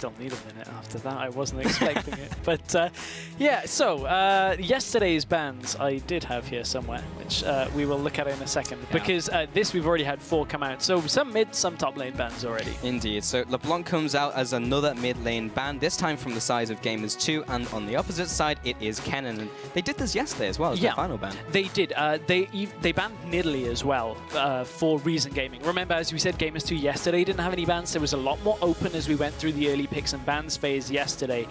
still need a minute after that. I wasn't expecting it. But yeah, so yesterday's bans I did have here somewhere, which we will look at in a second. Yeah. Because this we've already had 4 come out. So some mid, some top lane bans already. Indeed. So LeBlanc comes out as another mid lane ban, this time from the side of Gamers 2. And on the opposite side, it is Kennen. And they did this yesterday as well as their final ban. They did. They banned Nidalee as well for Reason Gaming. Remember, as we said, Gamers 2 yesterday didn't have any bans. There was a lot more open as we went through the early picks and bans phase yesterday.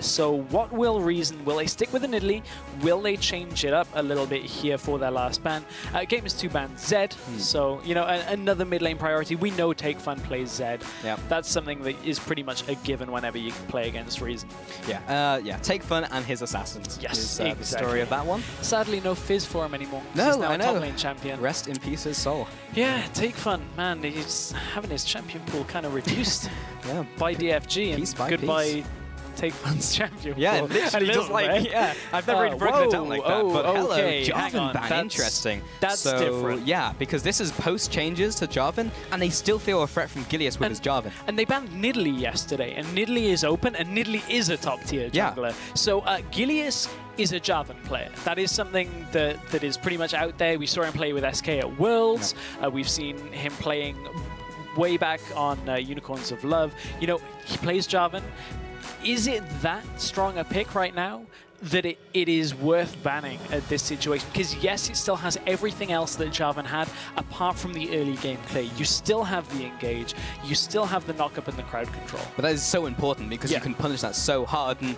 So what will Reason? Will they stick with the Nidalee? Will they change it up a little bit here for their last ban? Gamers 2 banned Zed. So, you know, another mid lane priority. We know Take Fun plays Zed. Yeah. That's something that is pretty much a given whenever you play against Reason. Yeah. Yeah. Take Fun and his assassins. Yes, is, exactly. The story of that one. Sadly, no Fizz for him anymore. No, he's now I know. a top lane champion. Rest in peace, his soul. Yeah, Take Fun, man, he's having his champion pool kind of reduced by DFG, and goodbye Take Fun's champion pool. Yeah, literally just like, yeah, I've never really broken it down like that, but hello, Jarvan ban, interesting. That's different. Yeah, because this is post changes to Jarvan, and they still feel a threat from Gilius with his Jarvan. And they banned Nidalee yesterday, and Nidalee is open, and Nidalee is a top tier jungler. So Gilius is a Jarvan player. That is something that is pretty much out there. We saw him play with SK at Worlds. We've seen him playing way back on Unicorns of Love. You know, he plays Jarvan. Is it that strong a pick right now that it is worth banning at this situation? Because yes, it still has everything else that Jarvan had, apart from the early game play. You still have the engage, you still have the knock-up and the crowd control. But that is so important because you can punish that so hard, and,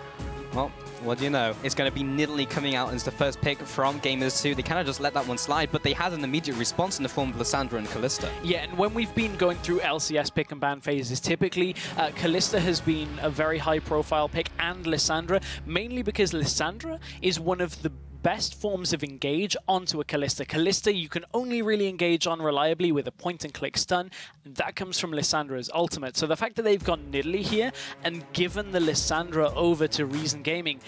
well, what do you know? It's going to be Nidalee coming out as the first pick from Gamers 2. They kind of just let that one slide, but they had an immediate response in the form of Lissandra and Kalista. Yeah, and when we've been going through LCS pick and ban phases, typically Kalista has been a very high-profile pick, and Lissandra, mainly because Lissandra is one of the best forms of engage onto a Kalista. Kalista you can only really engage on reliably with a point-and-click stun. That comes from Lissandra's ultimate. So the fact that they've gone Nidalee here and given the Lissandra over to Reason Gaming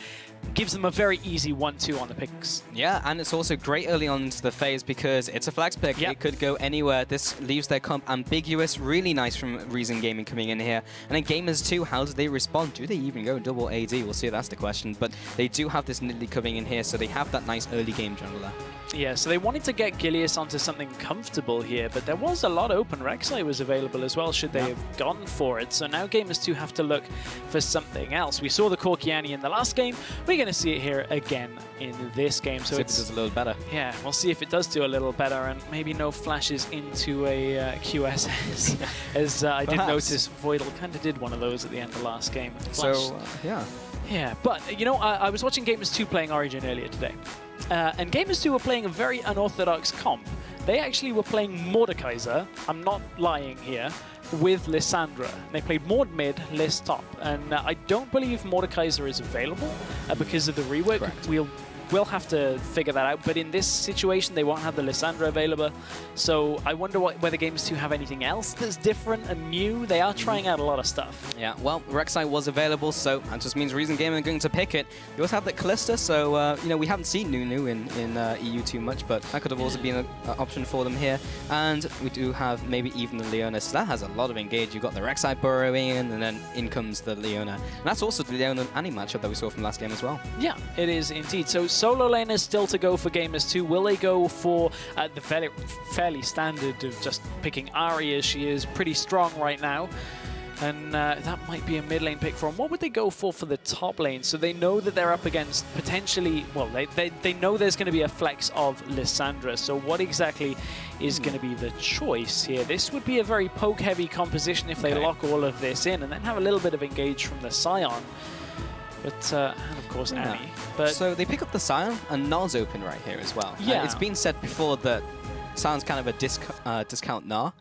gives them a very easy 1-2 on the picks. Yeah, and it's also great early on into the phase because it's a flex pick. It could go anywhere. This leaves their comp ambiguous. Really nice from Reason Gaming coming in here. And then Gamers 2, how do they respond? Do they even go double AD? We'll see, that's the question. But they do have this Nidalee coming in here, so they have that nice early game jungler. Yeah, so they wanted to get Gilius onto something comfortable here, but there was a lot open. Rek'Sai was available as well, should they have gone for it. So now Gamers 2 have to look for something else. We saw the Korkiani in the last game. We're going to see it here again in this game. So it does a little better. Yeah, we'll see if it does do a little better, and maybe no flashes into a QSS. As I did notice, Voidal kind of did one of those at the end of the last game. So, yeah. Yeah, but, you know, I was watching Gamers 2 playing Origin earlier today. And Gamers 2 were playing a very unorthodox comp. They actually were playing Mordekaiser, I'm not lying here, with Lissandra. They played Mord mid, Liss top. And I don't believe Mordekaiser is available because of the rework. Correct. We'll have to figure that out, but in this situation they won't have the Lissandra available, so I wonder whether Gamers 2 have anything else that's different and new. They are trying out a lot of stuff. Yeah, well, Rek'Sai was available, so that just means Reason Gaming are going to pick it. We also have that Kalista, so, you know, we haven't seen Nunu in EU too much, but that could have also been an option for them here. And we do have maybe even the Leona, so that has a lot of engage. You've got the Rek'Sai burrowing in, and then in comes the Leona. And that's also the Leona Annie matchup that we saw from last game as well. Yeah, it is indeed. So solo lane is still to go for Gamers 2. Will they go for the fairly standard of just picking Ahri, as she is pretty strong right now? And that might be a mid lane pick for them. What would they go for the top lane? So they know that they're up against potentially, well, they know there's going to be a flex of Lissandra. So what exactly is going to be the choice here? This would be a very poke-heavy composition if they lock all of this in and then have a little bit of engage from the Scion. But, and of course, Annie. But so they pick up the Scion, and Nar's open right here as well. Yeah. It's been said before that Sion's kind of a discount Nar,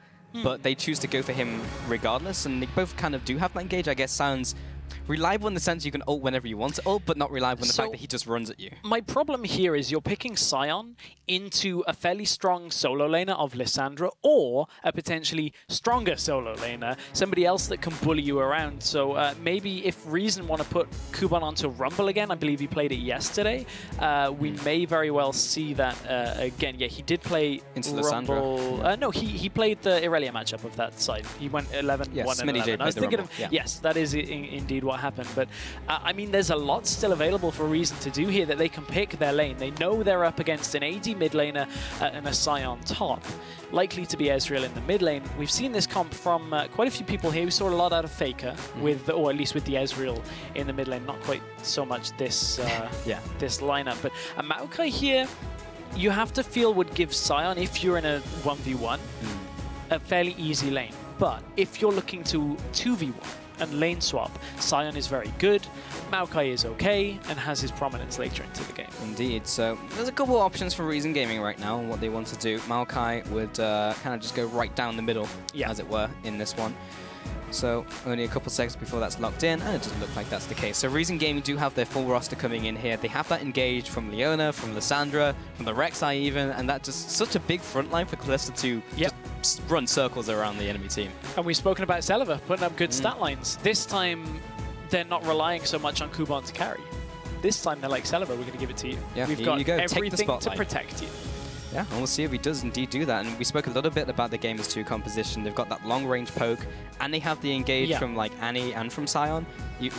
but they choose to go for him regardless, and they both kind of do have that engage. I guess Sion's reliable in the sense you can ult whenever you want to ult, but not reliable in the fact that he just runs at you. My problem here is you're picking Sion into a fairly strong solo laner of Lissandra, or a potentially stronger solo laner, somebody else that can bully you around. So maybe if Reason want to put Kuban onto Rumble again, I believe he played it yesterday, we may very well see that again. Yeah, he did play into Rumble. Lissandra. No, he played the Irelia matchup of that side. He went 11-1 and 11. I was thinking of, yes, that is indeed what happened. But I mean, there's a lot still available for Reason to do here, that they can pick their lane. They know they're up against an AD mid laner and a Sion top. Likely to be Ezreal in the mid lane. We've seen this comp from quite a few people here. We saw a lot out of Faker, with, or at least with the Ezreal in the mid lane. Not quite so much this this lineup. But a Maokai here, you have to feel would give Sion, if you're in a 1v1, a fairly easy lane. But if you're looking to 2v1 and lane swap, Sion is very good, Maokai is okay, and has his prominence later into the game. Indeed, so there's a couple of options for Reason Gaming right now on what they want to do. Maokai would kind of just go right down the middle, as it were, in this one. So only a couple seconds before that's locked in, and it doesn't look like that's the case. So Reason Gaming do have their full roster coming in here. They have that engaged from Leona, from Lissandra, from the Rek'Sai even, and that's just such a big front line for Kalista to just run circles around the enemy team. And we've spoken about Celiva putting up good stat lines. This time, they're not relying so much on Kuban to carry. This time, they're like, Celiva, we're going to give it to you. Yeah, We've got everything to protect you. Yeah, and we'll see if he does indeed do that. And we spoke a little bit about the Gamers 2 composition. They've got that long-range poke, and they have the engage from like Annie and from Sion.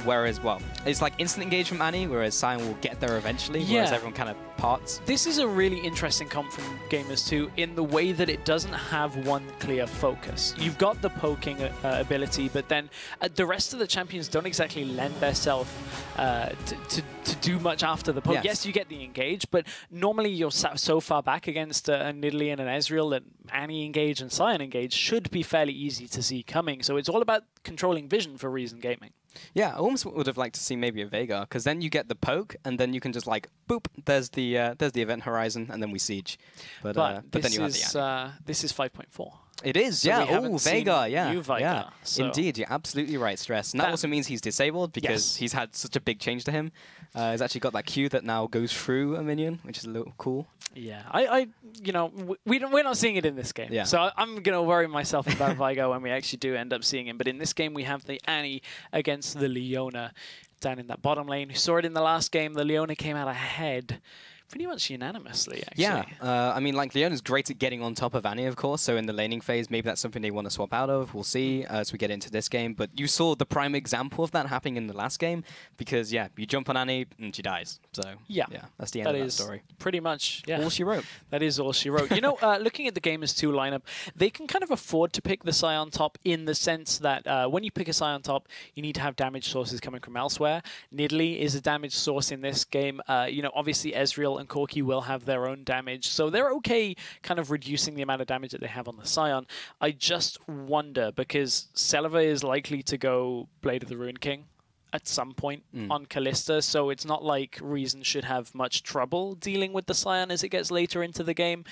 Whereas, well, it's like instant engage from Annie, whereas Sion will get there eventually, whereas everyone kind of parts. This is a really interesting comp from Gamers 2 in the way that it doesn't have one clear focus. You've got the poking ability, but then the rest of the champions don't exactly lend themselves to do much after the poke. Yes, you get the engage, but normally you're so far back against a Nidalee and an Ezreal that Annie engage and Sion engage should be fairly easy to see coming. So it's all about controlling vision for Reason Gaming. Yeah, I almost would have liked to see maybe a Veigar, because then you get the poke, and then you can just like boop. There's the event horizon, and then we siege. But then you have the Annie. This is 5.4. It is, so yeah. Oh, Veigar, new Veigar, yeah. so Indeed, you're absolutely right, Stress. And that also means he's disabled because he's had such a big change to him. He's actually got that Q that now goes through a minion, which is a little cool. Yeah, you know, we're not seeing it in this game. Yeah. So I'm going to worry myself about Veigar when we actually do end up seeing him. But in this game, we have the Annie against the Leona down in that bottom lane. We saw it in the last game. The Leona came out ahead pretty much unanimously, actually. Yeah, I mean, like, Leona's great at getting on top of Annie, of course, so in the laning phase, maybe that's something they want to swap out of. We'll see as we get into this game, but you saw the prime example of that happening in the last game, because, yeah, you jump on Annie, and she dies. So, yeah that's the end of that story. Pretty much, all she wrote. That is all she wrote. You know, looking at the Gamers 2 lineup, they can kind of afford to pick the Sion top in the sense that when you pick a Sion top, you need to have damage sources coming from elsewhere. Nidalee is a damage source in this game. You know, obviously, Ezreal and Corki will have their own damage, so they're okay kind of reducing the amount of damage that they have on the Sion. I just wonder, because Celiva is likely to go Blade of the Ruined King at some point on Kalista, so it's not like Reason should have much trouble dealing with the Sion as it gets later into the game.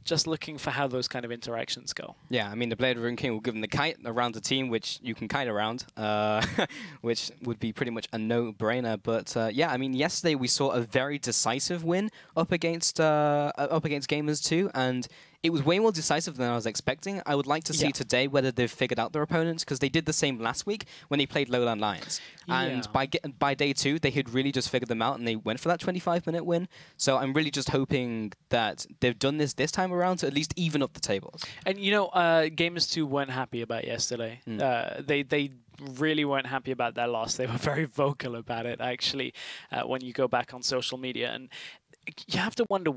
Just looking for how those kind of interactions go. Yeah, I mean, the Blade of Ruined King will give them the kite around the team, which you can kite around, which would be pretty much a no-brainer. But yeah, I mean, yesterday we saw a very decisive win up against Gamers 2, and it was way more decisive than I was expecting. I would like to see today whether they've figured out their opponents, because they did the same last week when they played Lowland Lions. And by day 2, they had really just figured them out, and they went for that 25-minute win. So I'm really just hoping that they've done this time around to at least even up the tables. And, you know, Gamers 2 weren't happy about yesterday. They really weren't happy about their loss. They were very vocal about it, actually, when you go back on social media. And you have to wonder,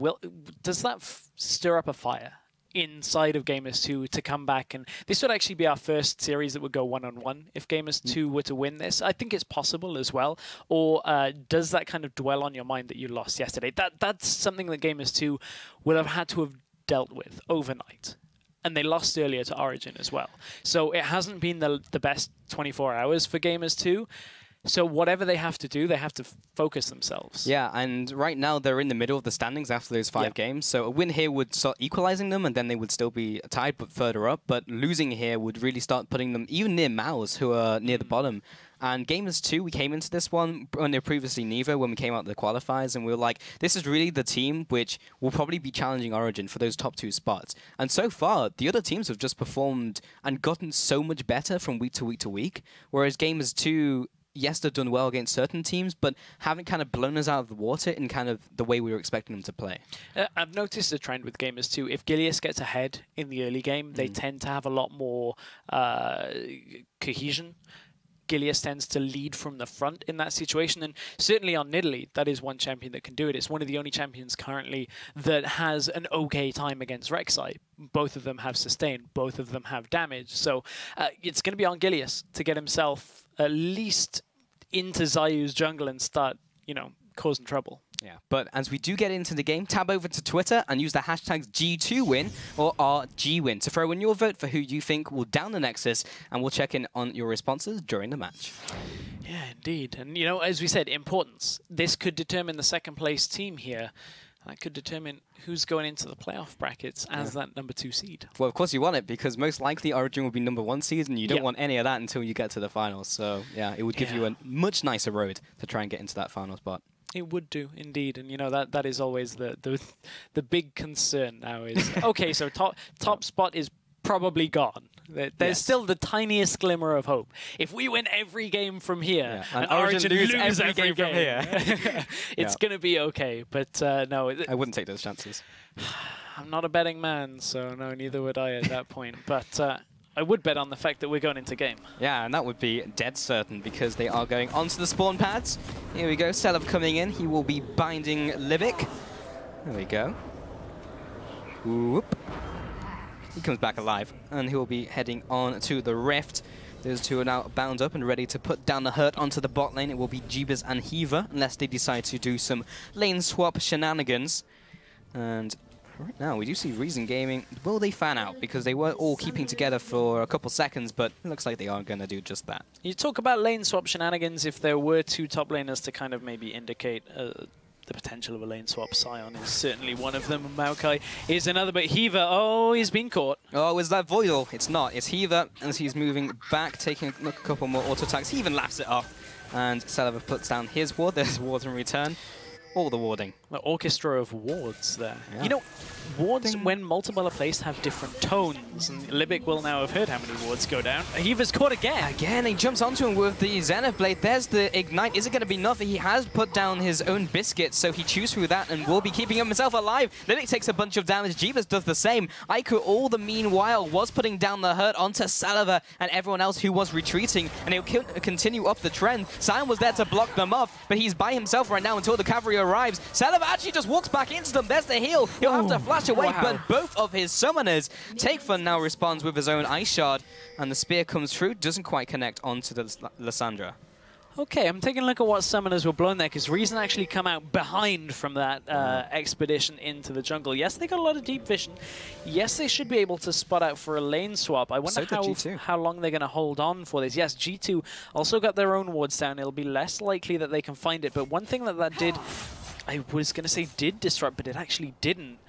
does that stir up a fire inside of Gamers 2 to come back? And this would actually be our first series that would go one-on-one if Gamers 2 were to win this. I think it's possible as well. Or does that kind of dwell on your mind that you lost yesterday? That's something that Gamers 2 would have had to have dealt with overnight. And they lost earlier to Origin as well. So it hasn't been the best 24 hours for Gamers 2. So whatever they have to do, they have to focus themselves. Yeah, and right now they're in the middle of the standings after those 5 games. So a win here would start equalizing them, and then they would still be tied, but further up. But losing here would really start putting them even near Mouse, who are near the bottom. And Gamers 2, we came into this one when they were previously Nevo when we came out the qualifiers, and we were like, this is really the team which will probably be challenging Origin for those top 2 spots. And so far, the other teams have just performed and gotten so much better from week to week to week, whereas Gamers 2, yes, they've done well against certain teams, but haven't kind of blown us out of the water in kind of the way we were expecting them to play. I've noticed a trend with Gamers too. If Gilius gets ahead in the early game, they tend to have a lot more cohesion. Gilius tends to lead from the front in that situation, and certainly on Nidalee, that is one champion that can do it. It's one of the only champions currently that has an okay time against Rek'Sai. Both of them have sustain, both of them have damage, so it's going to be on Gilius to get himself at least into Zayu's jungle and start, you know, causing trouble. Yeah, but as we do get into the game, tab over to Twitter and use the hashtags G2win or RGwin to throw in your vote for who you think will down the Nexus, and we'll check in on your responses during the match. Yeah, indeed. And, you know, as we said, importance. This could determine the second place team here. That could determine who's going into the playoff brackets as that number 2 seed. Well, of course you want it, because most likely Origin will be number 1 seed, and you don't want any of that until you get to the finals. So, yeah, it would give you a much nicer road to try and get into that final spot. It would do, indeed. And, you know, that is always the big concern now is, okay, so top spot is probably gone. There's still the tiniest glimmer of hope. If we win every game from here, and Origin lose every game from here, it's going to be okay. But no. I wouldn't take those chances. I'm not a betting man, so no, neither would I at that point. But I would bet on the fact that we're going into game. Yeah, and that would be dead certain, because they are going onto the spawn pads. Here we go, Celev coming in. He will be binding Libic. There we go. Whoop. He comes back alive, and he'll be heading on to the Rift. Those two are now bound up and ready to put down the hurt onto the bot lane. It will be Jeebus and Heaver, unless they decide to do some lane swap shenanigans. And right now, we do see Reason Gaming. Will they fan out? Because they were all keeping together for a couple seconds, but it looks like they are going to do just that. You talk about lane swap shenanigans. If there were 2 top laners to kind of maybe indicate the potential of a lane swap, Sion is certainly one of them, and Maokai is another, but Heaver, oh, he's been caught. Oh, is that Voidal? It's not. It's Heaver, as he's moving back, taking a couple more auto attacks. He even laughs it off, and Celev puts down his ward. There's wards in return. All the warding. The orchestra of wards there. Yeah. You know, wards, when multiple are placed, have different tones. And Libic will now have heard how many wards go down. Heaver's caught again. Again, he jumps onto him with the Zenith Blade. There's the Ignite. Is it going to be enough? He has put down his own biscuit, so he chews through that and will be keeping himself alive. Libic takes a bunch of damage. Jeebus does the same. Aiku, all the meanwhile, was putting down the hurt onto Saliva and everyone else who was retreating, and he'll continue up the trend. Sion was there to block them off, but he's by himself right now until the cavalry arrives. Saliva actually just walks back into them. There's the heal. He'll have to flash away, but both of his summoners. Takefun now responds with his own Ice Shard, and the spear comes through. Doesn't quite connect onto the Lysandra. Okay, I'm taking a look at what summoners were blown there, because Reason actually come out behind from that expedition into the jungle. Yes, they got a lot of deep vision. Yes, they should be able to spot out for a lane swap. I wonder how long they're going to hold on for this. Yes, G2 also got their own wards down. It'll be less likely that they can find it, but one thing that did, I was going to say did disrupt, but it actually didn't.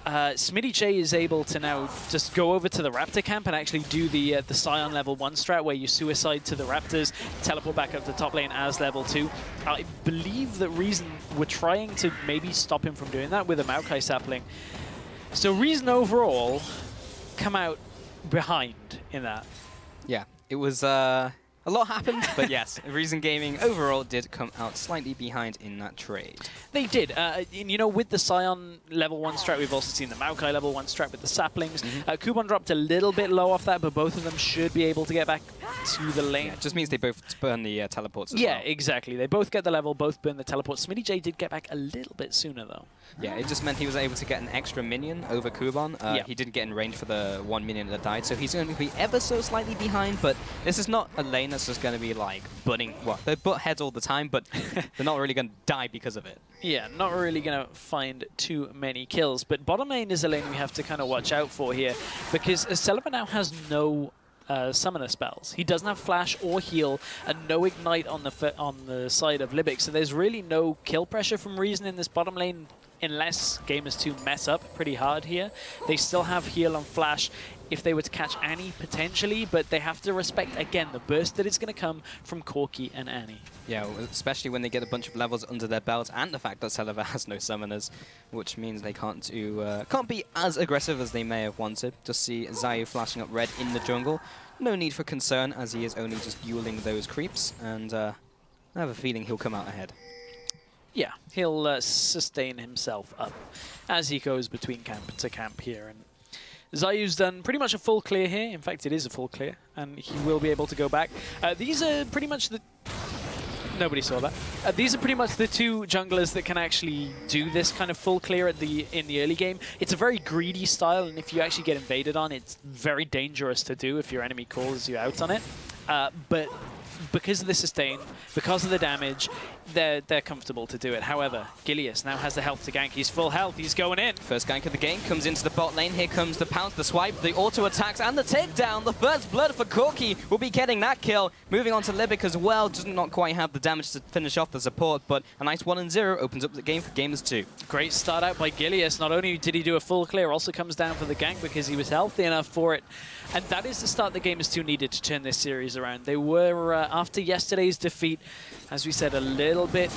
Smitty J is able to now just go over to the Raptor camp and actually do the Sion level 1 strat, where you suicide to the Raptors, teleport back up to top lane as level 2. I believe that Reason were trying to maybe stop him from doing that with a Maokai sapling. So Reason overall come out behind in that. Yeah, it was... a lot happened, but yes, Reason Gaming overall did come out slightly behind in that trade. They did. And, you know, with the Sion level 1 strat, we've also seen the Maokai level 1 strat with the saplings. Kuban dropped a little bit low off that, but both of them should be able to get back to the lane. Yeah, it just means they both burn the teleports as well. Yeah, exactly. They both get the level, both burn the teleports. Smitty J did get back a little bit sooner, though. Yeah, it just meant he was able to get an extra minion over Kuban. He didn't get in range for the 1 minion that died, so he's going to be ever so slightly behind, but this is not a lane that's just going to be like butting, well, they butt heads all the time, but they're not really going to die because of it. Yeah, not really going to find too many kills, but bottom lane is a lane we have to kind of watch out for here, because Celebi now has no summoner spells. He doesn't have flash or heal, and no ignite on the side of Libic, so there's really no kill pressure from Reason in this bottom lane unless Gamers 2 mess up pretty hard here. They still have heal on Flash if they were to catch Annie, potentially, but they have to respect, again, the burst that is going to come from Corki and Annie. Yeah, especially when they get a bunch of levels under their belt, and the fact that Celever has no summoners, which means they can't be as aggressive as they may have wanted. Just see Zayu flashing up red in the jungle. No need for concern, as he is only just fueling those creeps, and I have a feeling he'll come out ahead. Yeah, he'll sustain himself up as he goes between camp to camp here. And Zayu's done pretty much a full clear here. In fact, it is a full clear, and he will be able to go back. These are pretty much the... Nobody saw that. These are pretty much the two junglers that can actually do this kind of full clear in the early game. It's a very greedy style, and if you actually get invaded on, it's very dangerous to do if your enemy calls you out on it. But because of the sustain, because of the damage, they're comfortable to do it. However, Gilius now has the health to gank. He's full health. He's going in. First gank of the game comes into the bot lane. Here comes the pounce, the swipe, the auto attacks, and the takedown. The first blood for Corki will be getting that kill. Moving on to Libic as well. Does not quite have the damage to finish off the support, but a nice 1-0 opens up the game for Gamers 2. Great start out by Gilius. Not only did he do a full clear, also comes down for the gank because he was healthy enough for it. And that is the start that Gamers 2 needed to turn this series around. They were, after yesterday's defeat, as we said, a little bit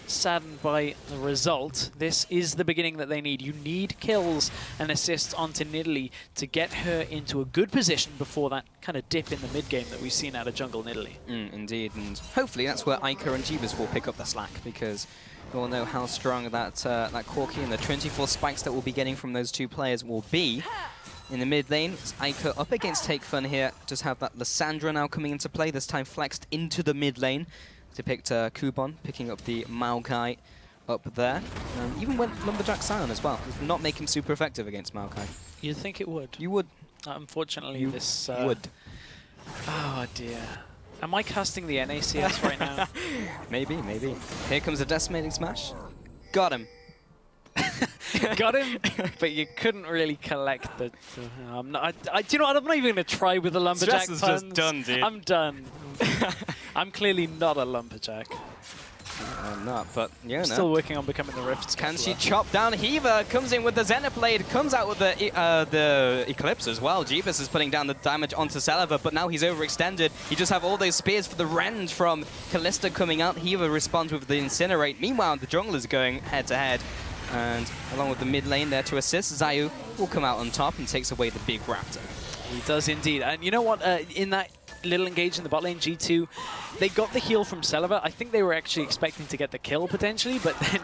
saddened by the result. This is the beginning that they need. You need kills and assists onto Nidalee to get her into a good position before that kind of dip in the mid game that we've seen out of jungle Nidalee. Indeed, and hopefully that's where Ica and Jeebus will pick up the slack, because we all know how strong that Corki and the 24 spikes that we'll be getting from those two players will be. In the mid lane, it's Ica up against Take Fun here. Just have that Lissandra now coming into play, this time flexed into the mid lane. They picked Kubon, picking up the Maokai up there. Even went Lumberjack Sion as well. Does not make him super effective against Maokai. You'd think it would. You would. Unfortunately, this... would. Oh, dear. Am I casting the NACS right now? Maybe, maybe. Here comes a Decimating Smash. Got him. Got him, but you couldn't really collect the... do you know what? I'm not even going to try with the Lumberjack puns. Stress is just done, dude. I'm done. I'm clearly not a Lumberjack. I'm not, but yeah, still working on becoming the Rift. Can she chop down Hiva? Comes in with the Xenoblade, comes out with the Eclipse as well. Jeebus is putting down the damage onto Celever, but now he's overextended. You just have all those spears for the rend from Callista coming out. Hiva responds with the Incinerate. Meanwhile, the jungler's going head-to-head. And along with the mid lane there to assist, Zayu will come out on top and takes away the big Raptor. He does indeed. And you know what? In that little engage in the bot lane, G2, they got the heal from Celever. I think they were actually expecting to get the kill potentially, but then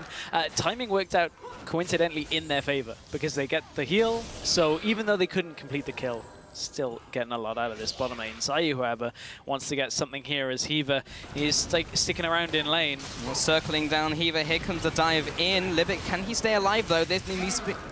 timing worked out coincidentally in their favor because they get the heal. So even though they couldn't complete the kill, still getting a lot out of this bottom lane. Zayu, however, wants to get something here as Hiva is sticking around in lane. Well, circling down Hiva, here comes the dive in. Libic, can he stay alive though? This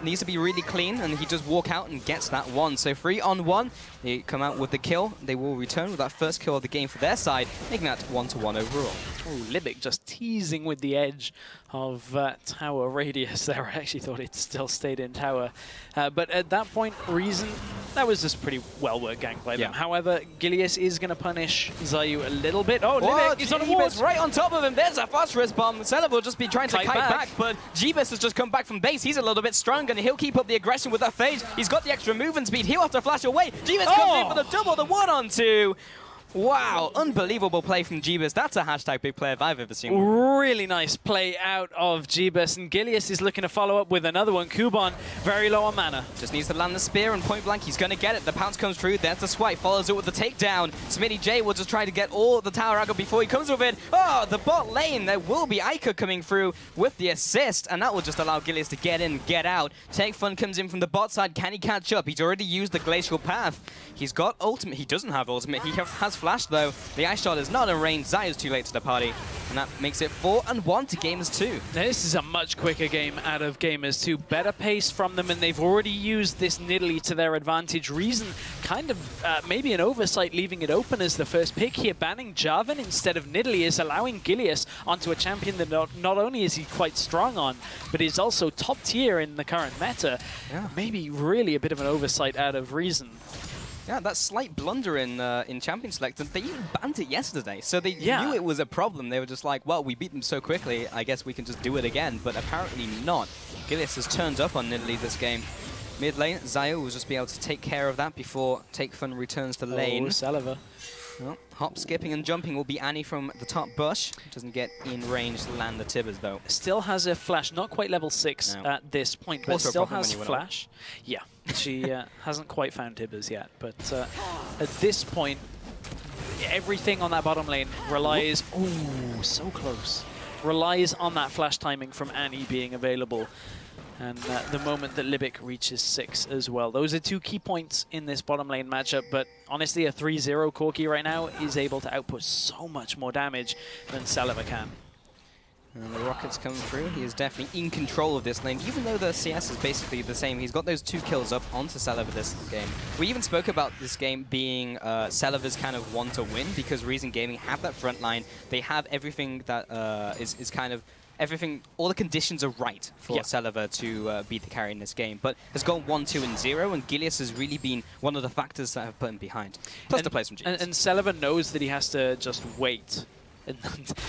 needs to be really clean, and he just walk out and gets that one. So 3-on-1, they come out with the kill. They will return with that first kill of the game for their side, making that 1-1 overall. Oh, Libic just teasing with the edge of tower radius there. I actually thought it still stayed in tower. But at that point, Reason, that was just pretty well-worked gank by them. However, Gilius is going to punish Zayu a little bit. Oh, Libic is on a ward. Right on top of him. There's a phosphorus bomb. Celever will just be trying to kite back, but Jeebus has just come back from base. He's a little bit strong, and he'll keep up the aggression with that phase. He's got the extra movement speed. He'll have to flash away. Jeebus comes in for the double, the 1-on-2. Wow, unbelievable play from Jeebus. That's a hashtag big play if I've ever seen one. Really nice play out of Jeebus, and Gilius is looking to follow up with another one. Kubon, very low on mana. Just needs to land the spear, and point blank, he's going to get it. The pounce comes through, there's the swipe, follows it with the takedown. Smitty J will just try to get all the tower aggro before he comes with it. Oh, the bot lane, there will be Ica coming through with the assist, and that will just allow Gilius to get in, get out. Take Fun comes in from the bot side, can he catch up? He's already used the Glacial Path. He's got ultimate, he doesn't have ultimate, he has flash though. The Ice Shot is not in range, Zayu's too late to the party, and that makes it 4-1 to Gamers 2. This is a much quicker game out of Gamers 2. Better pace from them, and they've already used this Nidalee to their advantage. Reason kind of maybe an oversight leaving it open as the first pick here. Banning Jarvan instead of Nidalee is allowing Gilius onto a champion that not only is he quite strong on, but is also top tier in the current meta. Maybe really a bit of an oversight out of Reason. Yeah, that slight blunder in Champion Select, and they even banned it yesterday, so they knew it was a problem. They were just like, well, we beat them so quickly, I guess we can just do it again, but apparently not. Gilius has turned up on Nidalee this game. Mid lane, Xayah will just be able to take care of that before Take Fun returns to lane. Oh, Saliva. Well, hop, skipping, and jumping will be Annie from the top bush. Doesn't get in range to land the Tibbers, though. Still has a flash, not quite level 6 at this point, but Also still has flash. Yeah, she hasn't quite found Tibbers yet, but at this point, everything on that bottom lane relies... Oh, so close. Relies on that flash timing from Annie being available. And the moment that Libic reaches 6 as well. Those are 2 key points in this bottom lane matchup, but honestly a 3-0 Corki right now is able to output so much more damage than Saliva can. And the rockets come through. He is definitely in control of this lane, even though the CS is basically the same. He's got those 2 kills up onto Saliva this game. We even spoke about this game being Saliva's kind of want to win, because Reason Gaming have that front line. They have everything that is kind of... Everything, all the conditions are right for Saliva to be the carry in this game, but has gone 1-2 and 0, and Gilius has really been one of the factors that have put him behind. Plus the plays from Genius. And Saliva knows that he has to just wait and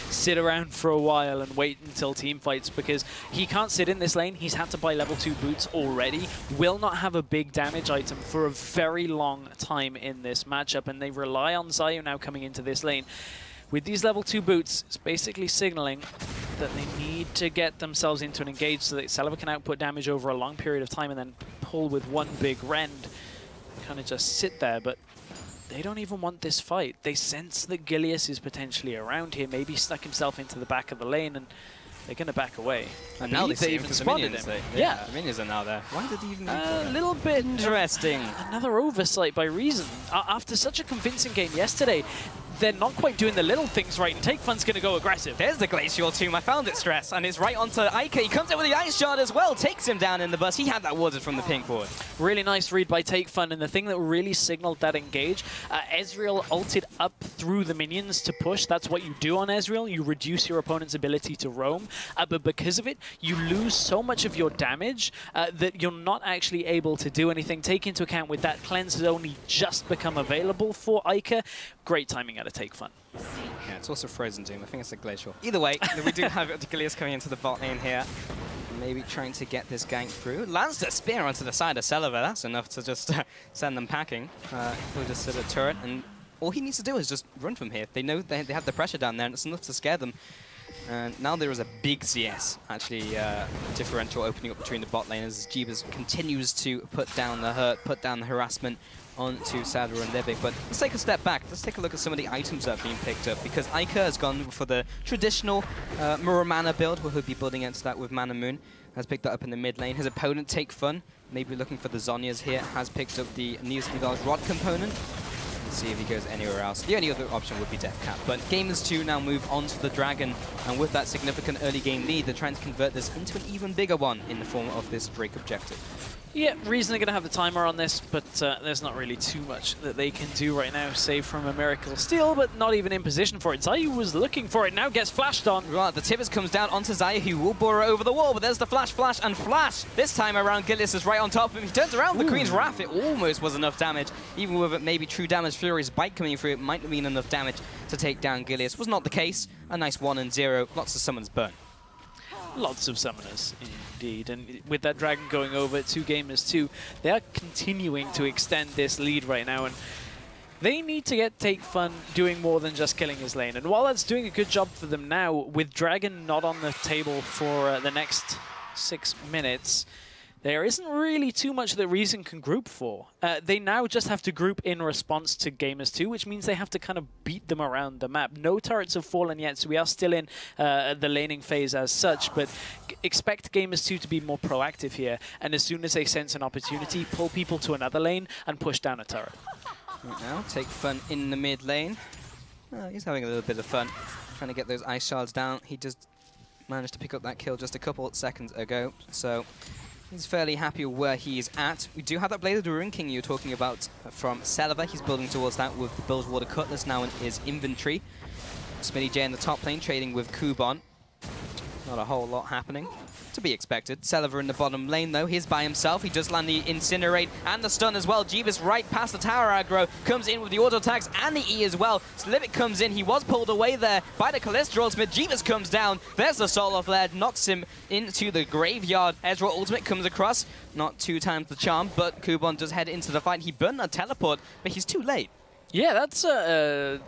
sit around for a while and wait until team fights, because he can't sit in this lane. He's had to buy level 2 boots already. Will not have a big damage item for a very long time in this matchup, and they rely on Xayah now coming into this lane. With these level 2 boots, it's basically signaling that they need to get themselves into an engage so that Saliva can output damage over a long period of time and then pull with one big rend. Kind of just sit there, but they don't even want this fight. They sense that Gilius is potentially around here, maybe stuck himself into the back of the lane, and they're going to back away. And now they even spotted him. Yeah, the minions are now there. Why did he even a little bit interesting. Another oversight by Reason. After such a convincing game yesterday, they're not quite doing the little things right, and Take Fun's going to go aggressive. There's the Glacial Tomb. I found it, Stress, and it's right onto Ica. He comes in with the Ice Shard as well, takes him down in the bus. He had that warded from the pink board. Really nice read by Take Fun, and the thing that really signaled that engage, Ezreal ulted up through the minions to push. That's what you do on Ezreal. You reduce your opponent's ability to roam, but because of it, you lose so much of your damage that you're not actually able to do anything. Take into account with that cleanse has only just become available for Ica. Great timing out of Take Fun. Yeah, it's also Frozen Doom. I think it's a Glacial. Either way, we do have Gilius coming into the bot lane here. Maybe trying to get this gank through. Lands the spear onto the side of Saliva. That's enough to just send them packing. He'll just sit a turret, and all he needs to do is just run from here. They know they have the pressure down there, and it's enough to scare them. And now there is a big CS, actually, differential opening up between the bot lane as Jeebus continues to put down the hurt, put down the harassment onto Sadra and Libic. But let's take a step back. Let's take a look at some of the items that are being picked up, because Ica has gone for the traditional Muramana build, where he'll be building against that with Mana Moon. Has picked that up in the mid lane. His opponent, Take Fun, maybe looking for the Zhonya's here, has picked up the Neosnigar's Rod component. Let's see if he goes anywhere else. The only other option would be Death Cap. But Gamers 2 now move on to the Dragon, and with that significant early game lead, they're trying to convert this into an even bigger one in the form of this Drake objective. Yeah, Reason are going to have the timer on this, but there's not really too much that they can do right now, save from a Miracle Steal, but not even in position for it. Xayah was looking for it, now gets flashed on. Right, the Tibbers comes down onto Xayah, who will burrow over the wall, but there's the flash, and flash! This time around, Gilius is right on top of him. He turns around the Queen's Wrath. It almost was enough damage. Even with it maybe True Damage Fury's bite coming through, it might have been enough damage to take down Gilius. Was not the case. A nice 1 and 0. Lots of summons burn. Lots of summoners, indeed. And with that Dragon going over to Gamers 2, they are continuing to extend this lead right now. And they need to get Take Fun doing more than just killing his lane. And while that's doing a good job for them now, with Dragon not on the table for the next 6 minutes, there isn't really too much that Reason can group for. They now just have to group in response to Gamers 2, which means they have to kind of beat them around the map. No turrets have fallen yet, so we are still in the laning phase as such, but expect Gamers 2 to be more proactive here, and as soon as they sense an opportunity, pull people to another lane and push down a turret. Right now, Take Fun in the mid lane. He's having a little bit of fun, trying to get those ice shards down. He just managed to pick up that kill just a couple seconds ago, so he's fairly happy where he is at. We do have that Blade of the Ruin King you were talking about from Saliva. He's building towards that with the Bilgewater Cutlass now in his inventory. Smitty J in the top lane trading with Kuban. Not a whole lot happening. To be expected. Celiva in the bottom lane, though. He's by himself. He does land the Incinerate and the stun as well. Jeebus right past the tower aggro. Comes in with the auto attacks and the E as well. Slivic comes in. He was pulled away there by the Kalista ultimate. Jeebus comes down. There's the Soul of Lead. Knocks him into the graveyard. Ezreal ultimate comes across. Not 2 times the charm, but Kuban does head into the fight. He burned that teleport, but he's too late. Yeah, that's an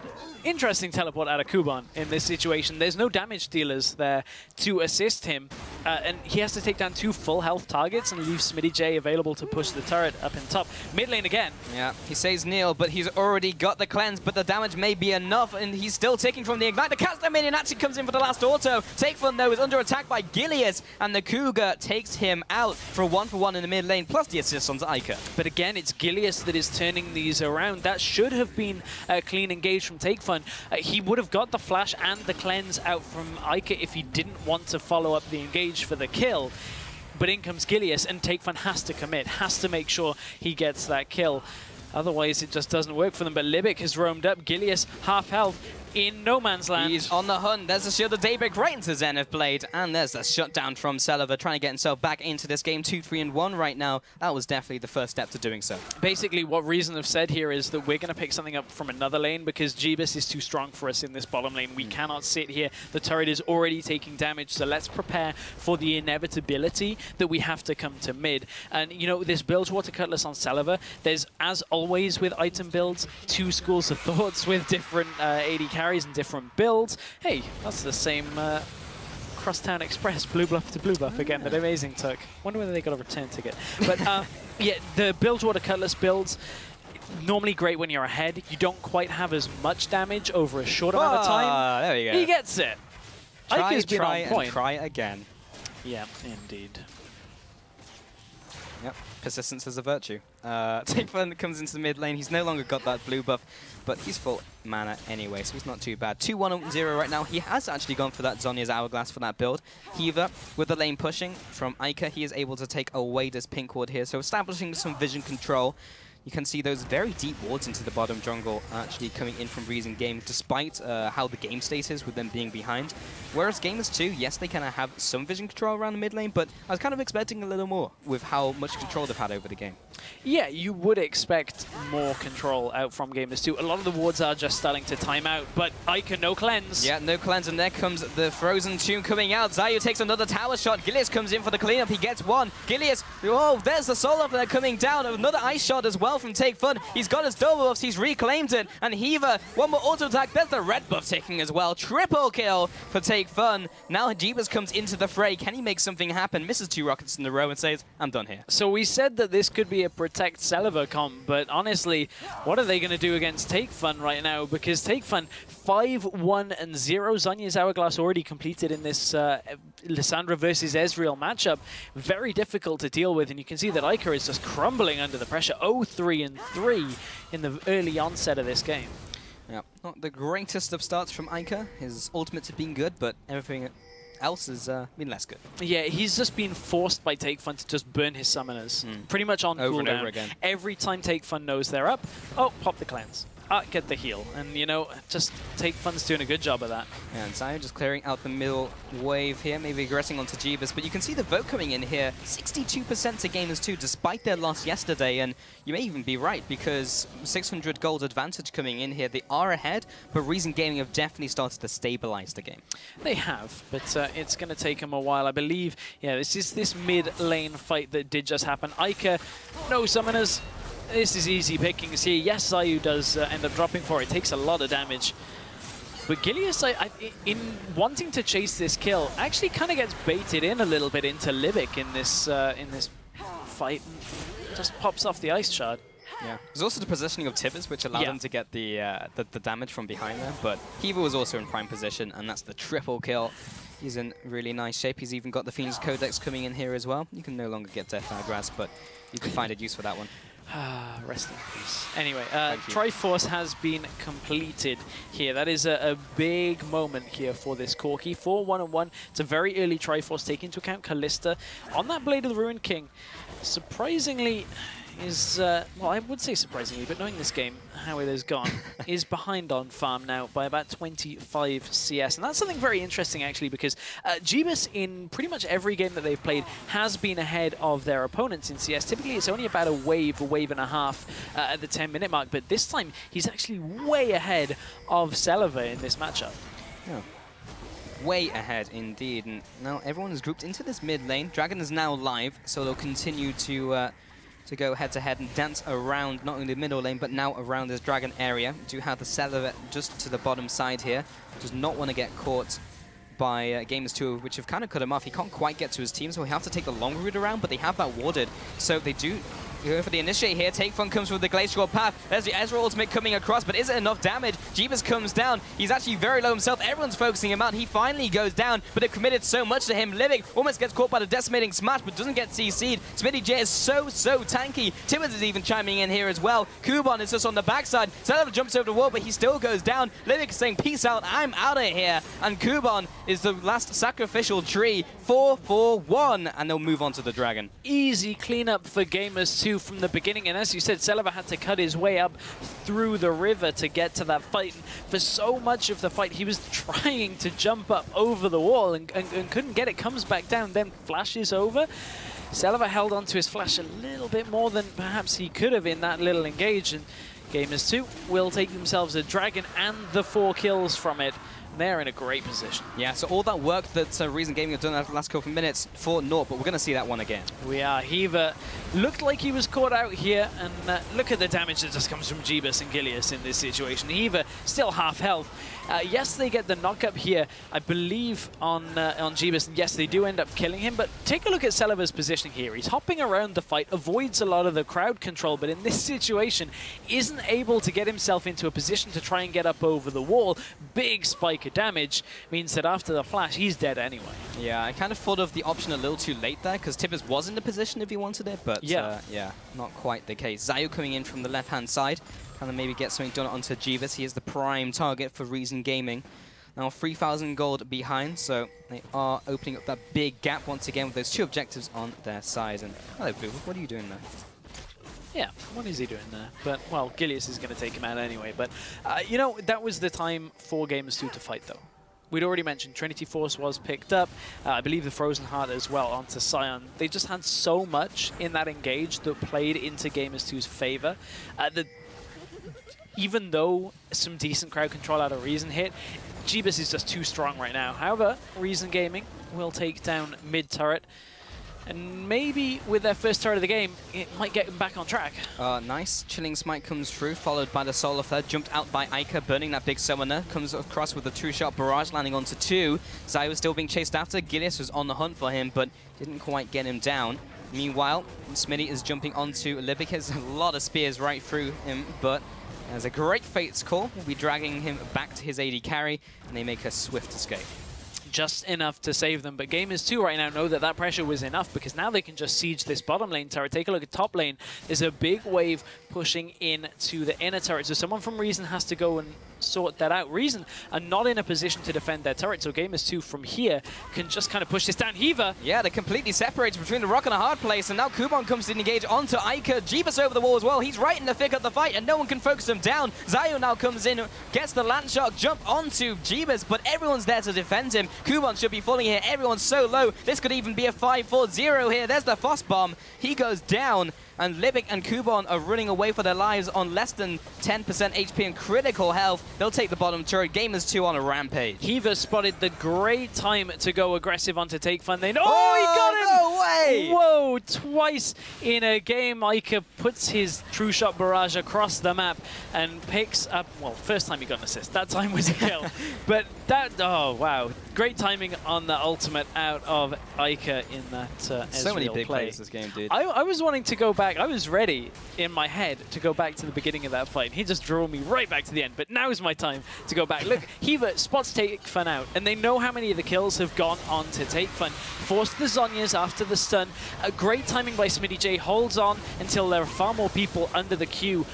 interesting teleport out of Kuban in this situation. There's no damage dealers there to assist him, and he has to take down 2 full health targets and leave Smitty J available to push the turret up in top. Mid lane again. Yeah, he saves Neil, but he's already got the cleanse, but the damage may be enough, and he's still taking from the Ignite. The Cast Minion actually comes in for the last auto. Takefun, though, is under attack by Gilius, and the Cougar takes him out for a 1-for-1 in the mid lane, plus the assist on Ica. But again, it's Gilius that is turning these around. That should have been a clean engage from Takefun. He would have got the flash and the cleanse out from Ica if he didn't want to follow up the engage for the kill. But in comes Gilius, and Takefun has to commit, has to make sure he gets that kill. Otherwise, it just doesn't work for them. But Libic has roamed up. Gilius, half health, in no man's land. He's on the hunt. There's a Shield of Daybreak right into Zenith Blade. And there's a shutdown from Celiva, trying to get himself back into this game. 2-3-1 right now. That was definitely the first step to doing so. Basically, what Reason have said here is that we're going to pick something up from another lane because Jeebus is too strong for us in this bottom lane. We cannot sit here. The turret is already taking damage, so let's prepare for the inevitability that we have to come to mid. And, you know, this Bilgewater Cutlass on Celiva, there's, as always with item builds, 2 schools of thoughts with different AD carries and different builds. Hey, that's the same Crosstown Express, blue buff to blue buff again that Amazing took. Wonder whether they got a return ticket. But yeah, the Bilgewater Cutlass builds, normally great when you're ahead. You don't quite have as much damage over a short amount of time. There you go. He gets it. Try, and try again. Yeah, indeed. Yep, persistence is a virtue. Takefun comes into the mid lane. He's no longer got that blue buff, but he's full mana anyway, so he's not too bad. 2-1-0 right now. He has actually gone for that Zhonya's Hourglass for that build. Heaver, with the lane pushing from Ica, he is able to take away this pink ward here, so establishing some vision control. You can see those very deep wards into the bottom jungle actually coming in from Reason Gaming, despite how the game state is with them being behind. Whereas Gamers 2, yes, they kind of have some vision control around the mid lane, but I was kind of expecting a little more with how much control they've had over the game. Yeah, you would expect more control out from Gamers 2. A lot of the wards are just starting to time out, but Ica, no cleanse. Yeah, no cleanse, and there comes the Frozen Tomb coming out. Zayu takes another tower shot. Gilius comes in for the cleanup. He gets one. Gilius, oh, there's the soul of there coming down. Another ice shot as well from Takefun. He's got his double buffs. He's reclaimed it. And Heaver, one more auto attack. There's the red buff taking as well. Triple kill for Takefun. Now Jeebus comes into the fray. Can he make something happen? Misses 2 rockets in a row and says, I'm done here. So we said that this could be a protect Celiva comp, but honestly, what are they going to do against Takefun right now? Because Takefun 5-1-0. Zhonya's Hourglass already completed in this Lissandra versus Ezreal matchup. Very difficult to deal with, and you can see that Ica is just crumbling under the pressure. 0-3-3 in the early onset of this game. Yeah, not the greatest of starts from Ica. His ultimates have been good, but everything else has been less good. Yeah, he's just been forced by Takefun to just burn his summoners. Pretty much on over cooldown. and over again. Every time Takefun knows they're up, oh, pop the cleanse. Get the heal. And, you know, just Takefun's doing a good job of that. Yeah, and Zayu just clearing out the middle wave here, maybe aggressing onto Jeebus. But you can see the vote coming in here, 62% to Gamers 2, despite their loss yesterday. And you may even be right, because 600 gold advantage coming in here. They are ahead, but Reason Gaming have definitely started to stabilize the game. They have, but it's going to take them a while. I believe, yeah, this is this mid-lane fight that did just happen. Ica, no summoners. This is easy pickings here. Yes, Zayu does end up dropping for it. Takes a lot of damage. But Gilius, in wanting to chase this kill, actually kind of gets baited in a little bit into Libic in this fight. And just pops off the ice shard. Yeah. There's also the positioning of Tibbers, which allowed him to get the damage from behind there. But Heaver was also in prime position, and that's the triple kill. He's in really nice shape. He's even got the Phoenix Codex coming in here as well. You can no longer get Death Grass, but you can find a use for that one. Rest in peace. Anyway, Triforce has been completed here. That is a big moment here for this Corki. 4-1-1. It's a very early Triforce. Take into account Kalista on that Blade of the Ruined King. Surprisingly, is, well, I would say surprisingly, but knowing this game, how it has gone, is behind on farm now by about 25 CS. And that's something very interesting, actually, because Jeebus, in pretty much every game that they've played, has been ahead of their opponents in CS. Typically, it's only about a wave and a half at the 10-minute mark, but this time, he's actually way ahead of Celiva in this matchup. Yeah. Way ahead indeed, and now everyone is grouped into this mid lane. Dragon is now live, so they'll continue to go head-to-head and dance around not only the middle lane, but now around this Dragon area. Do have the Celiva just to the bottom side here. Does not want to get caught by Gamers2, which have kind of cut him off. He can't quite get to his team, so he have to take the long route around, but they have that warded. So they do go for the initiate here. Take Fun comes with the glacial path. There's the Ezreal ultimate coming across, but is it enough damage? Jeebus comes down. He's actually very low himself. Everyone's focusing him out. He finally goes down, but they've committed so much to him. Livic almost gets caught by the decimating smash, but doesn't get CC'd. Smitty J is so tanky. Tibbers is even chiming in here as well. Kuban is just on the backside. Celiva jumps over the wall, but he still goes down. Livic is saying, peace out, I'm out of here. And Kuban is the last sacrificial tree. 4-4-1, and they'll move on to the Dragon. Easy cleanup for Gamers2 from the beginning, and as you said, Celiva had to cut his way up through the river to get to that fight. And for so much of the fight, he was trying to jump up over the wall and couldn't get it. Comes back down, then flashes over. Celiva held onto his flash a little bit more than perhaps he could have in that little engage, and Gamers2 will take themselves a Dragon and the 4 kills from it. They're in a great position. Yeah, so all that work that Reason Gaming have done over the last couple of minutes for naught, but we're going to see that one again. We are. Hiva looked like he was caught out here, and look at the damage that just comes from Jeebus and Gilius in this situation. Hiva still half health. Yes, they get the knock-up here, I believe, on Jeebus, and yes, they do end up killing him, but take a look at Celiva's positioning here. He's hopping around the fight, avoids a lot of the crowd control, but in this situation, isn't able to get himself into a position to try and get up over the wall. Big spike of damage means that after the flash, he's dead anyway. Yeah, I kind of thought of the option a little too late there, because Tibbers was in the position if he wanted it, but yeah, not quite the case. Zayu coming in from the left-hand side. Kind of maybe get something done onto Jeebus. He is the prime target for Reason Gaming. Now 3,000 gold behind, so they are opening up that big gap once again with those 2 objectives on their side. And hello, Blue, what are you doing there? Yeah, what is he doing there? But, well, Gilius is going to take him out anyway. But, you know, that was the time for Gamers2 to fight, though. We'd already mentioned Trinity Force was picked up. I believe the Frozen Heart as well onto Sion. They just had so much in that engage that played into Gamers2's favor. Even though some decent crowd control out of Reason hit, Jeebus is just too strong right now. However, Reason Gaming will take down mid-turret. And maybe with their first turret of the game, it might get them back on track. Nice. Chilling Smite comes through, followed by the Solar Flare. Jumped out by Ica, burning that big summoner. Comes across with a 2-shot barrage, landing onto 2. Zai was still being chased after. Gilius was on the hunt for him, but didn't quite get him down. Meanwhile, Smitty is jumping onto Libic. Has a lot of spears right through him, but there's a great Fate's Call. We'll be dragging him back to his AD carry, and they make a swift escape. Just enough to save them, but Gamers2 right now know that that pressure was enough, because now they can just siege this bottom lane turret. Take a look at top lane. There's a big wave pushing in to the inner turret, so someone from Reason has to go and sort that out. Reason are not in a position to defend their turret, so Gamers2 from here can just kind of push this down. Hiva! Yeah, they're completely separated between the rock and a hard place, and now Kuban comes to engage onto Ica. Jeebus over the wall as well. He's right in the thick of the fight, and no one can focus him down. Zayu now comes in, gets the land shark jump onto Jeebus, but everyone's there to defend him. Kuban should be falling here. Everyone's so low. This could even be a 5-4-0 here. There's the Foss Bomb. He goes down, and Libic and Kuban are running away for their lives on less than 10% HP and critical health. They'll take the bottom turret. Gamers2 on a rampage. Hiva spotted the great time to go aggressive onto Take Fun. He got him! No way! Whoa, twice in a game. Ica puts his true shot barrage across the map and picks up, well, first time he got an assist. That time was a kill. But that, oh, wow. Great timing on the ultimate out of Ica in that Ezreal so many big play. plays this game, dude. I was wanting to go back. I was ready in my head to go back to the beginning of that fight. He just drew me right back to the end. But now's my time to go back. Look, Hiva spots Take Fun out, and they know how many of the kills have gone on to Take Fun. Forced the Zhonya's after the stun. A great timing by Smitty J. Holds on until there are far more people under the queue.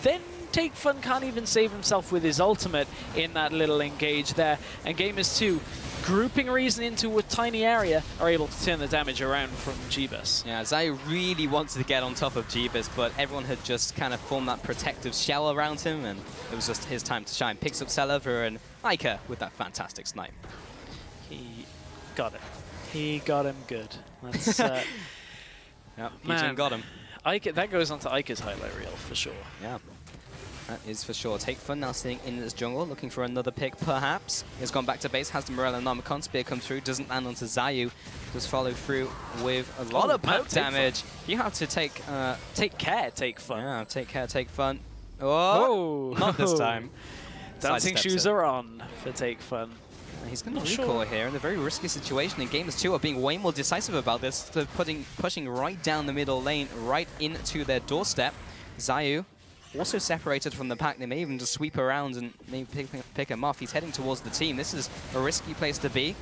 Then Take Fun can't even save himself with his ultimate in that little engage there. And Gamers2, grouping Reason into a tiny area, are able to turn the damage around from Jeebus. Yeah, Zayu really wanted to get on top of Jeebus, but everyone had just kind of formed that protective shell around him, and it was just his time to shine. Picks up Celever and Ica with that fantastic snipe. He got it. He got him good. That's, yep, man, got him. Ica, that goes onto Ica's highlight reel for sure. Yeah. That is for sure. Take Fun now sitting in this jungle, looking for another pick, perhaps. He's gone back to base, has the Morello Nomicon. Spear comes through, doesn't land onto Zayu. Does follow through with a lot of poke damage. You have to take care, Take Fun. Yeah, take care, Take Fun. Oh, not this time. Dancing shoes are on for Take Fun. He's going to recall here in a very risky situation, and Gamers2 are being way more decisive about this. They're pushing right down the middle lane, right into their doorstep. Zayu also separated from the pack. They may even just sweep around and maybe pick him off. He's heading towards the team. This is a risky place to be.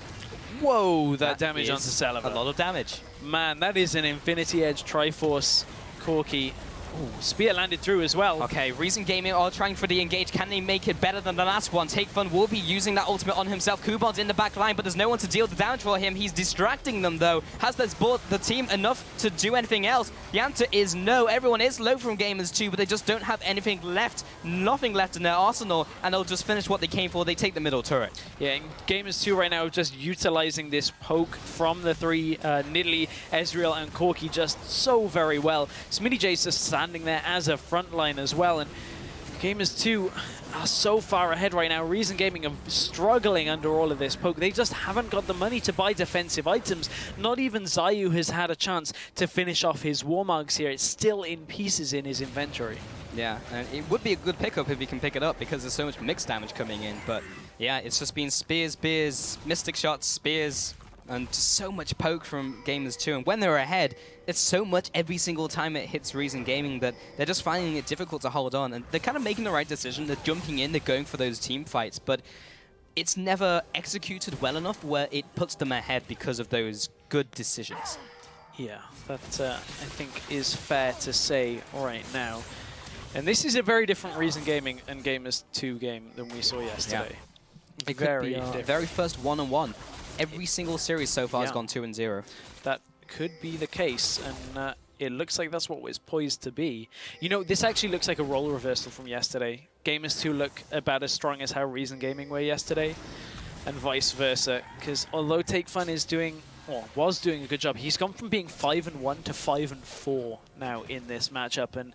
Whoa, that damage onto Celever. A lot of damage. Man, that is an Infinity Edge Triforce Corki. Ooh, Spear landed through as well. Okay, Reason Gaming are trying for the engage. Can they make it better than the last one? Take Fun will be using that ultimate on himself. Kuban's in the back line, but there's no one to deal the damage for him. He's distracting them, though. Has this bought the team enough to do anything else? The answer is no. Everyone is low from Gamers2, but they just don't have anything left. Nothing left in their arsenal, and they'll just finish what they came for. They take the middle turret. Yeah, and Gamers2 right now just utilizing this poke from the three, Nidalee, Ezreal, and Corki just so very well. Smitty J's just standing there as a front line as well, and Gamers2 are so far ahead right now. Reason Gaming are struggling under all of this poke. They just haven't got the money to buy defensive items. Not even Zayu has had a chance to finish off his Warmugs here. It's still in pieces in his inventory. Yeah, and it would be a good pickup if he can pick it up because there's so much mixed damage coming in. But yeah, it's just been spears, beers, mystic shots, spears, and just so much poke from Gamers2. And when they're ahead, it's so much every single time it hits Reason Gaming that they're just finding it difficult to hold on. And they're kind of making the right decision. They're jumping in, they're going for those team fights, but it's never executed well enough where it puts them ahead because of those good decisions. Yeah, that I think is fair to say right now. And this is a very different Reason Gaming and Gamers2 game than we saw yesterday. Yeah. It could be our very first one-on-one. Every single series so far has gone 2-0. That could be the case, and it looks like that's what it's poised to be. You know, this actually looks like a role reversal from yesterday. Gamers2 look about as strong as how Reason Gaming were yesterday, and vice versa. Because although Take Fun is doing, or was doing a good job, he's gone from being 5-1 to 5-4 now in this matchup. And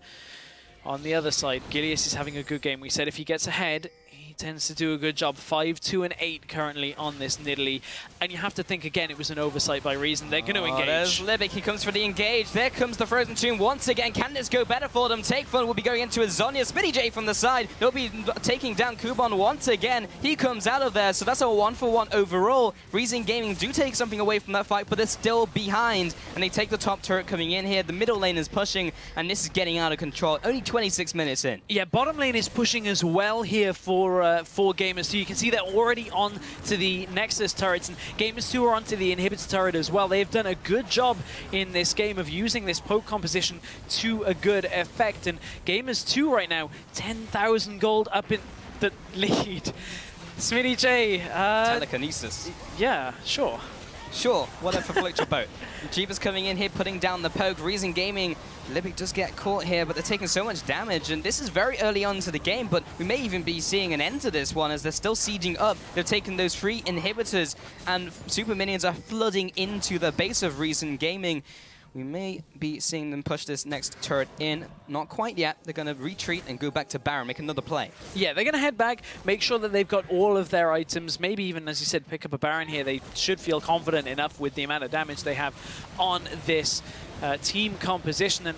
on the other side, Gilius is having a good game. We said if he gets ahead, he tends to do a good job. 5-2-8 currently on this Nidalee. And you have to think again, it was an oversight by Reason. They're going to engage. There's Libic. He comes for the engage. There comes the Frozen Tomb once again. Can this go better for them? Take Fun will be going into a Zonya. Smitty J from the side. They'll be taking down Kuban once again. He comes out of there. So that's a 1-for-1 overall. Reason Gaming do take something away from that fight, but they're still behind. And they take the top turret coming in here. The middle lane is pushing, and this is getting out of control. Only 26 minutes in. Yeah, bottom lane is pushing as well here for Gamers. So you can see they're already on to the Nexus turrets, and Gamers2 are onto the Inhibitor turret as well. They've done a good job in this game of using this poke composition to a good effect, and Gamers2 right now, 10,000 gold up in the lead. Smitty J. Telekinesis. Yeah, sure. Sure, whatever floats your boat. Jeebus coming in here, putting down the poke. Reason Gaming, Libic does get caught here, but they're taking so much damage, and this is very early on to the game, but we may even be seeing an end to this one as they're still sieging up. They've taken those 3 inhibitors, and super minions are flooding into the base of Reason Gaming. We may be seeing them push this next turret in. Not quite yet. They're going to retreat and go back to Baron, make another play. Yeah, they're going to head back, make sure that they've got all of their items. Maybe even, as you said, pick up a Baron here. They should feel confident enough with the amount of damage they have on this team composition. And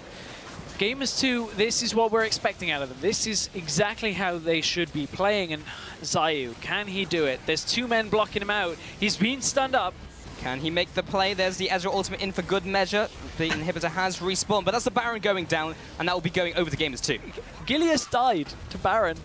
Gamers2, this is what we're expecting out of them. This is exactly how they should be playing. And Zayu, can he do it? There's 2 men blocking him out. He's been stunned up. Can he make the play? There's the Ezreal ultimate in for good measure. The inhibitor has respawned, but that's the Baron going down, and that will be going over to Gamers2. Gilius died to Baron.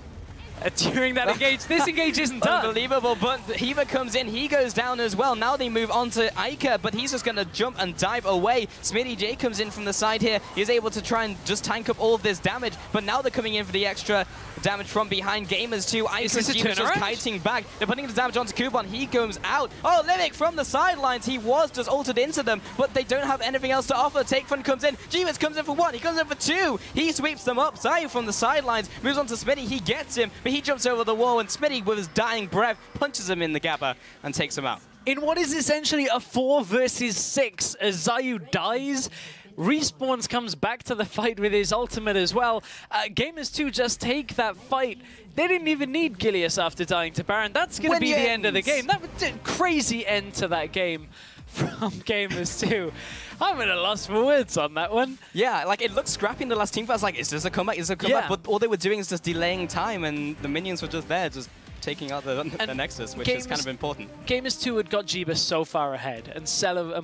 during that engage. This engage isn't done. Unbelievable, but Hiva comes in, he goes down as well. Now they move on to Ica, but he's just going to jump and dive away. Smitty J comes in from the side here. He's able to try and just tank up all of this damage, but now they're coming in for the extra damage from behind. Gamers too. Ica is just kiting back. They're putting the damage onto Kuban. He goes out. Oh, Limik from the sidelines. He was just altered into them, but they don't have anything else to offer. Take Fun comes in. Jeebus comes in for 1. He comes in for 2. He sweeps them up. Zayu from the sidelines moves on to Smitty. He gets him, but he jumps over the wall, and Smitty, with his dying breath, punches him in the gapper and takes him out. In what is essentially a 4 versus 6, as Zayu dies, Respawns comes back to the fight with his ultimate as well. Gamers 2 just take that fight. They didn't even need Gilius after dying to Baron. That's going to be the end of the game. That was a crazy end to that game from Gamers 2. I'm at a loss for words on that one. Yeah, like, it looked scrappy in the last team fight. I was like, is this a comeback? Is this a comeback? Yeah. But all they were doing is just delaying time, and the minions were just there, just taking out the Nexus, which is kind of important. Gamers 2 had got Jeebus so far ahead and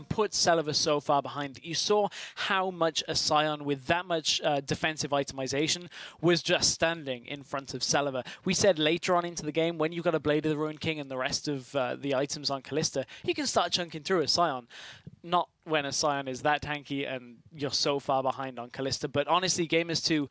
put Celiva so far behind. You saw how much a Scion with that much defensive itemization was just standing in front of Celiva. We said later on into the game, when you've got a Blade of the Ruined King and the rest of the items on Kalista, you can start chunking through a Scion. Not when a Scion is that tanky and you're so far behind on Kalista. But honestly, Gamers 2,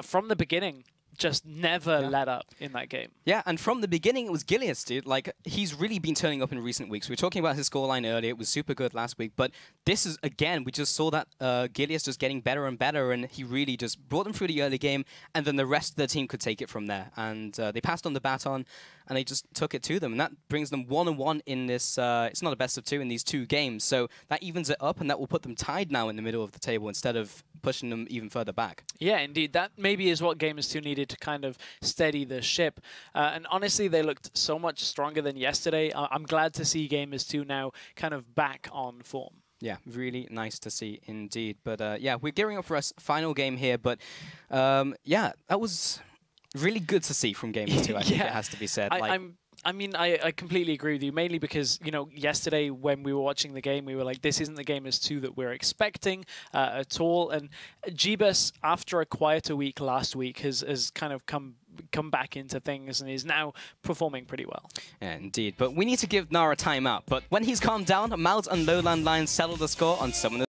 from the beginning, just never let up in that game. Yeah, and from the beginning, it was Gilius, dude. Like, he's really been turning up in recent weeks. We were talking about his scoreline earlier. It was super good last week. But this is, again, we just saw that Gilius just getting better and better, and he really just brought them through the early game, and then the rest of the team could take it from there. And they passed on the baton, and they just took it to them. And that brings them 1-1 in this, it's not a best of 2 in these 2 games. So that evens it up, and that will put them tied now in the middle of the table instead of pushing them even further back. Yeah, indeed. That maybe is what Gamers 2 needed to kind of steady the ship. And honestly, they looked so much stronger than yesterday. I'm glad to see Gamers 2 now kind of back on form. Yeah, really nice to see indeed. But yeah, we're gearing up for our final game here. But yeah, that was really good to see from Gamers 2, I think it has to be said. I mean, I completely agree with you, mainly because, you know, yesterday when we were watching the game, we were like, this isn't the Gamers 2 that we're expecting at all. And Jeebus, after a quieter week last week, has kind of come back into things and is now performing pretty well. Yeah, indeed. But we need to give Nara time out. But when he's calmed down, Mouths and Lowland Lions settle the score on Summoner's